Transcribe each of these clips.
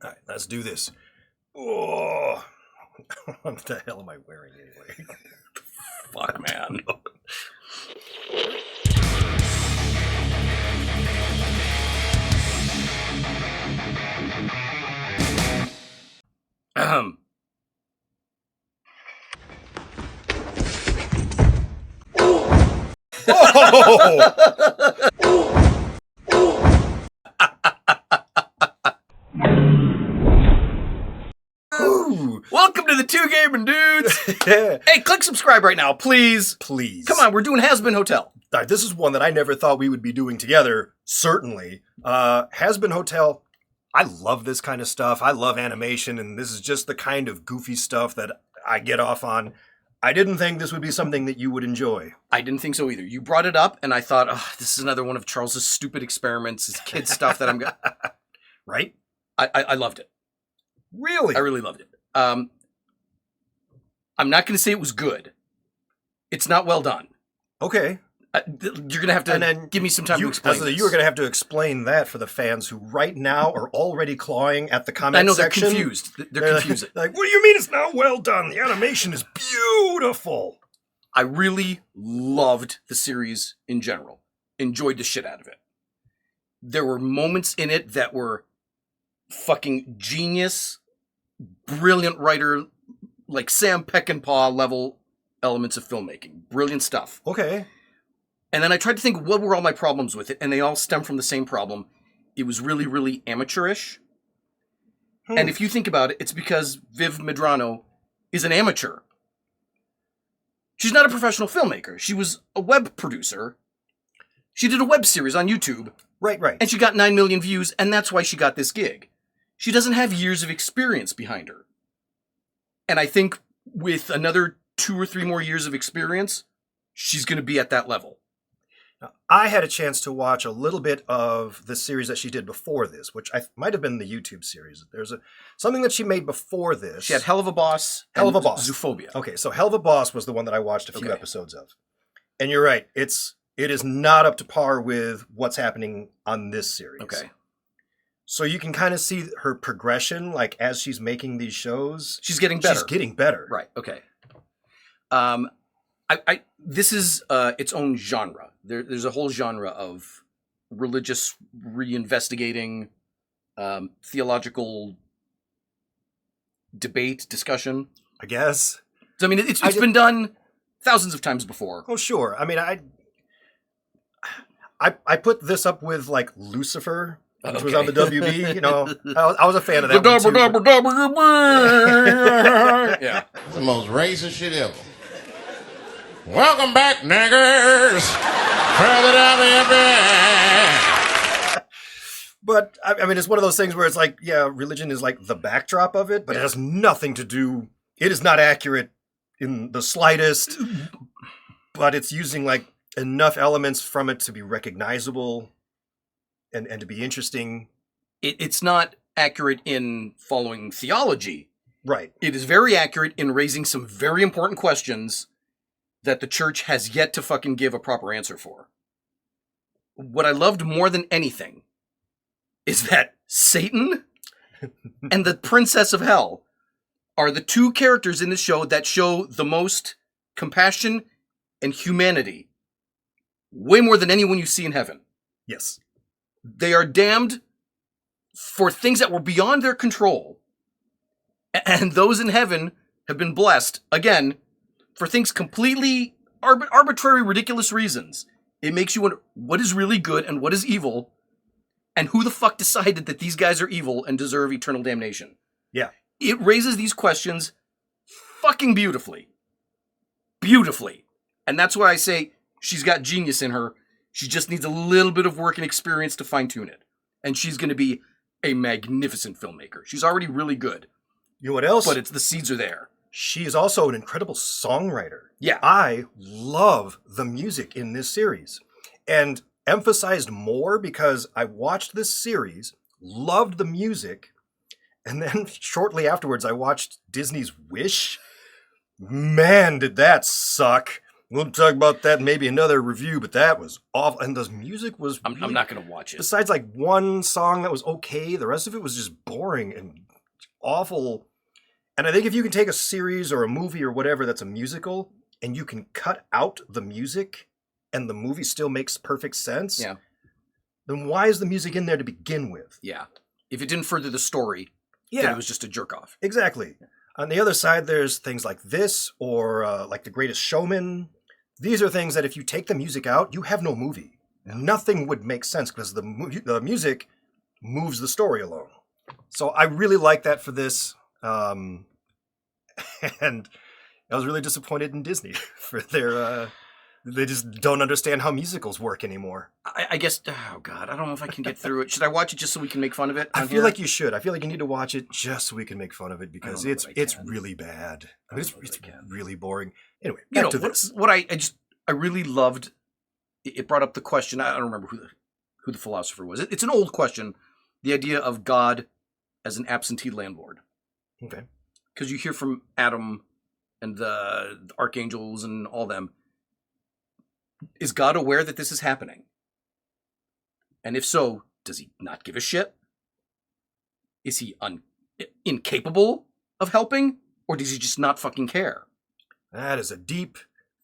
All right, let's do this. Oh, what the hell am I wearing anyway? Fuck, man. Ahem. Ooh. Welcome to the Two Gaming Dudes. Yeah. Hey, click subscribe right now, please. Please. Come on, we're doing Hazbin Hotel. All right, this is one that I never thought we would be doing together, certainly. Hazbin Hotel, I love this kind of stuff. I love animation, and this is just the kind of goofy stuff that I get off on. I didn't think this would be something that you would enjoy. I didn't think so either. You brought it up, and I thought, oh, this is another one of Charles's stupid experiments, his kid stuff that I'm going to... Right? I loved it. Really? I really loved it. I'm not going to say it was good. It's not well done. Okay. You're going to have to give me some time to explain this. You were going to have to explain that for the fans who right now are already clawing at the comment section. I know, they're confused. They're confused. Like, what do you mean it's not well done? The animation is beautiful. I really loved the series in general. Enjoyed the shit out of it. There were moments in it that were fucking genius, brilliant writer, like Sam Peckinpah level elements of filmmaking. Brilliant stuff. Okay. And then I tried to think, what were all my problems with it? And they all stem from the same problem. It was really, really amateurish. And if you think about it, it's because Viv Medrano is an amateur. She's not a professional filmmaker. She was a web producer. She did a web series on YouTube. Right. And she got 9 million views, and that's why she got this gig. She doesn't have years of experience behind her. And I think with another 2 or 3 more years of experience, she's going to be at that level. Now, I had a chance to watch a little bit of the series that she did before this, which might have been the YouTube series. There's something that she made before this. She had Hell of a Boss Hell of a Boss. Zoophobia. Okay, so Hell of a Boss was the one that I watched a few episodes of. And you're right, it is not up to par with what's happening on this series. Okay. So you can kind of see her progression, like as she's making these shows. She's getting better. She's getting better. Right, okay. This is its own genre. There's a whole genre of religious reinvestigating, theological debate, discussion. I guess. So, I mean, it's been done thousands of times before. Oh, sure. I mean, I put this up with, like, Lucifer, which was on the WB. You know, I was a fan of that one, too. Yeah. It's the most racist shit ever. Welcome back, niggers. For the WB. But, I mean, it's one of those things where it's like, yeah, religion is like the backdrop of it, but it has nothing to do... It is not accurate in the slightest, but it's using, like, enough elements from it to be recognizable and to be interesting. It's not accurate in following theology. Right. It is very accurate in raising some very important questions that the church has yet to fucking give a proper answer for. What I loved more than anything is that Satan and the Princess of Hell are the 2 characters in the show that show the most compassion and humanity. Way more than anyone you see in heaven. Yes. They are damned for things that were beyond their control. And those in heaven have been blessed, again, for things completely arbitrary, ridiculous reasons. It makes you wonder, what is really good and what is evil? And who the fuck decided that these guys are evil and deserve eternal damnation? Yeah. It raises these questions fucking beautifully. Beautifully. And that's why I say she's got genius in her. She just needs a little bit of work and experience to fine-tune it. And she's going to be a magnificent filmmaker. She's already really good. You know what else? But the seeds are there. She is also an incredible songwriter. Yeah. I love the music in this series. And emphasized more because I watched this series, loved the music, and then shortly afterwards I watched Disney's Wish. Man, did that suck. we'll talk about that in maybe another review, but that was awful. And the music was I'm really, not going to watch it. besides like one song that was okay, the rest of it was just boring and awful. And I think if you can take a series or a movie or whatever that's a musical and you can cut out the music and the movie still makes perfect sense, Yeah. then why is the music in there to begin with? Yeah. If it didn't further the story, then Yeah, it was just a jerk off. exactly. On the other side, there's things like this or like The Greatest Showman. These are things that if you take the music out, you have no movie. Nothing would make sense because the music moves the story along. So I really like that for this. And I was really disappointed in Disney for their... they just don't understand how musicals work anymore. I guess, oh God, I don't know if I can get through it. Should I watch it just so we can make fun of it? I on feel here? like you should. I feel like you need to watch it just so we can make fun of it because know it's that I it's can. really bad. I mean, I don't know it's that I can. really boring. Anyway, You back know, to this. what I really loved, it brought up the question, I don't remember who the philosopher was. It's an old question, the idea of God as an absentee landlord. Okay. Because you hear from Adam and the archangels and all them. Is God aware that this is happening? And if so, does he not give a shit? Is he incapable of helping? Or does he just not fucking care? That is a deep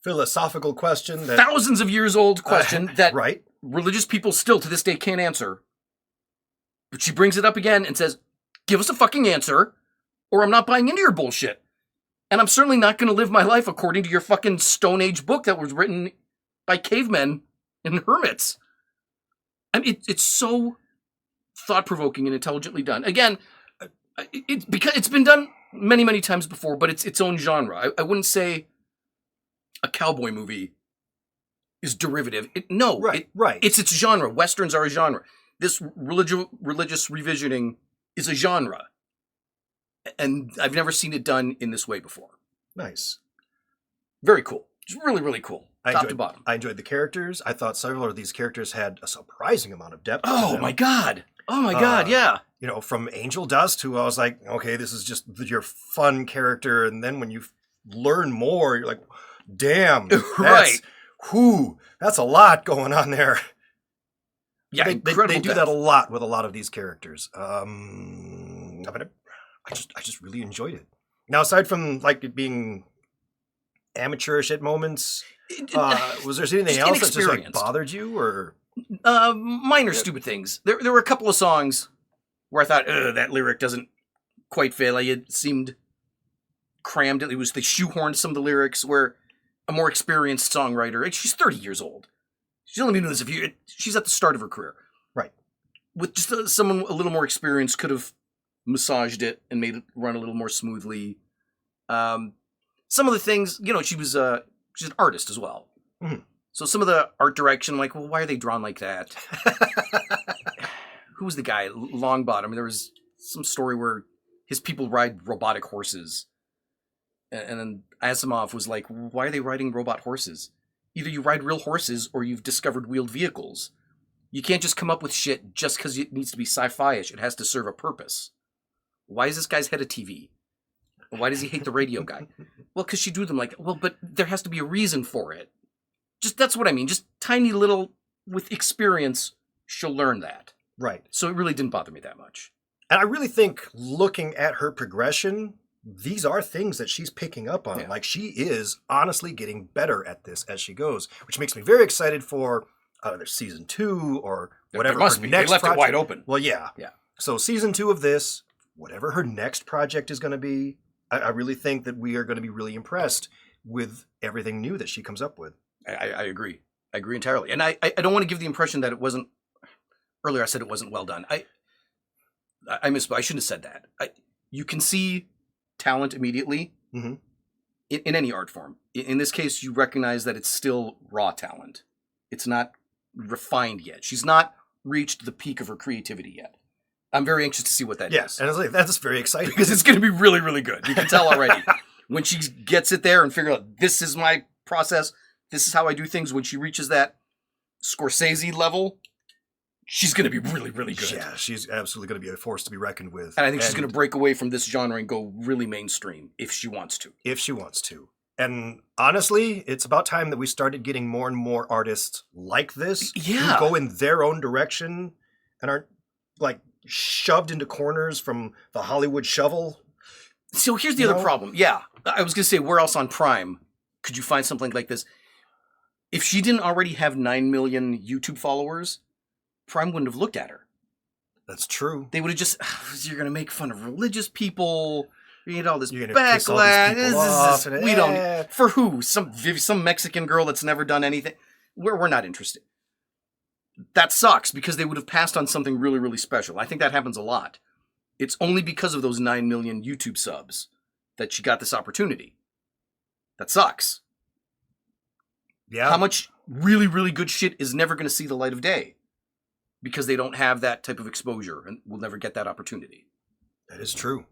philosophical question that Thousands of years old question that right. religious people still to this day can't answer. But she brings it up again and says, give us a fucking answer, or I'm not buying into your bullshit. And I'm certainly not going to live my life according to your fucking Stone Age book that was written by cavemen and hermits. I mean, it's so thought-provoking and intelligently done. Again, because it's been done many, many times before, but it's its own genre. I wouldn't say a cowboy movie is derivative. Right. It's its genre. Westerns are a genre. This religious revisioning is a genre. And I've never seen it done in this way before. Nice. Very cool. It's really, really cool. Top to bottom. I enjoyed the characters. I thought several of these characters had a surprising amount of depth. to Oh them. my god. Oh my god, yeah. You know, from Angel Dust, who I was like, okay, this is just your fun character, and then when you learn more, you're like, damn, Right. that's a lot going on there. Yeah, they incredible do depth. that a lot with a lot of these characters. But I just really enjoyed it. Now, aside from like it being amateurish at moments, was there anything Just else that just like inexperienced. bothered you, or Minor stupid things. There were a couple of songs where I thought, that lyric doesn't quite fit. Like it seemed crammed. It was they shoehorned some of the lyrics where a more experienced songwriter, and she's 30 years old. She's only been doing this she's at the start of her career. right? With just someone a little more experienced could have massaged it and made it run a little more smoothly. Some of the things, you know, she's an artist as well. Mhm. So some of the art direction, I'm like, well, why are they drawn like that? Who was the guy? Longbottom. There was some story where his people ride robotic horses. And then Asimov was like, why are they riding robot horses? Either you ride real horses or you've discovered wheeled vehicles. You can't just come up with shit just because it needs to be sci-fi-ish. It has to serve a purpose. Why is this guy's head a TV? Why does he hate the radio guy? Well, because she drew them like, well, but there has to be a reason for it. Just that's what I mean. Just tiny little, with experience, she'll learn that. Right. So it really didn't bother me that much. And I really think looking at her progression, these are things that she's picking up on. Yeah. Like she is honestly getting better at this as she goes, which makes me very excited for either season 2 or whatever. There must her be. next They left project. it wide open. Well, yeah. Yeah. So season 2 of this, whatever her next project is going to be, I really think that we are going to be really impressed with everything new that she comes up with. I agree. I agree entirely. And I don't want to give the impression that it wasn't. Earlier I said it wasn't well done. I shouldn't have said that. You can see talent immediately Mhm. in any art form. In this case, you recognize that it's still raw talent. It's not refined yet. She's not reached the peak of her creativity yet. I'm very anxious to see what that is. Yes, and I was like, that's very exciting. Because it's going to be really, really good. You can tell already. When she gets it there and figure out, this is my process, this is how I do things, when she reaches that Scorsese level, she's going to be really, really good. Yeah, she's absolutely going to be a force to be reckoned with. And I think she's going to break away from this genre and go really mainstream if she wants to. if she wants to. And honestly, it's about time that we started getting more and more artists like this Yeah. who go in their own direction and aren't like shoved into corners from the Hollywood shovel. So here's the other problem. Yeah, I was going to say, where else on Prime could you find something like this? If she didn't already have 9 million YouTube followers, Prime wouldn't have looked at her. That's true. They would have just, you're going to make fun of religious people. You get all this You're gonna piss all these backlash. people off and- We don't. For who? Some Mexican girl that's never done anything. We're not interested. That sucks because they would have passed on something really, really special. I think that happens a lot. It's only because of those 9 million YouTube subs that she got this opportunity. That sucks. Yeah. How much really, really good shit is never going to see the light of day because they don't have that type of exposure and will never get that opportunity. That is true.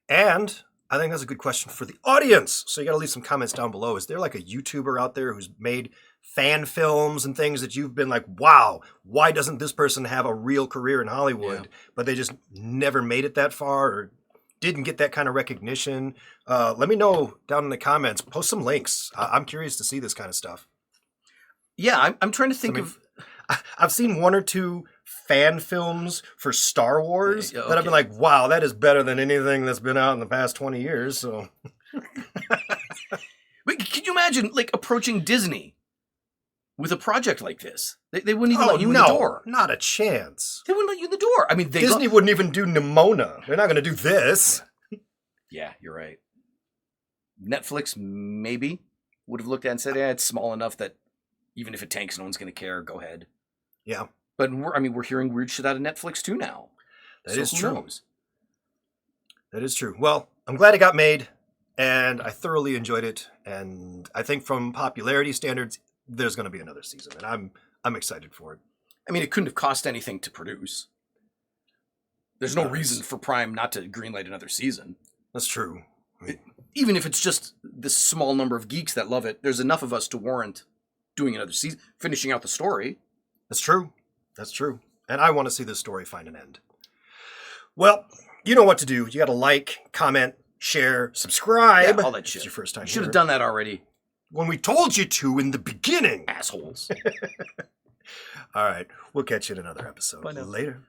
And I think that's a good question for the audience. So you got to leave some comments down below. Is there like a YouTuber out there who's made fan films and things that you've been like, wow, why doesn't this person have a real career in Hollywood? Yeah. But they just never made it that far or didn't get that kind of recognition. Let me know down in the comments. Post some links. I'm curious to see this kind of stuff. Yeah, I'm trying to think of... I've seen one or two fan films for Star Wars Yeah, that I've been like, wow, that is better than anything that's been out in the past 20 years. So, Wait, can you imagine like approaching Disney with a project like this? They wouldn't even let you in the door. Not a chance. They wouldn't let you in the door. I mean, Disney wouldn't even do Nimona. They're not going to do this. Yeah, you're right. Netflix maybe would have looked at it and said, "Yeah, it's small enough that even if it tanks, no one's going to care. Go ahead." Yeah, but we're hearing weird shit out of Netflix too now. That is true. Knows? That is true. Well, I'm glad it got made, and I thoroughly enjoyed it. And I think from popularity standards, there's going to be another season, and I'm excited for it. I mean, it couldn't have cost anything to produce. There's no reason for Prime not to greenlight another season. That's true. Even if it's just this small number of geeks that love it, there's enough of us to warrant doing another season, finishing out the story. That's true. That's true. And I want to see this story find an end. Well, you know what to do. You got to like, comment, share, subscribe. Yeah, all that shit. It's your first time. You should have done that already. When we told you to in the beginning. Assholes. All right. We'll catch you in another episode. Bye now. Later.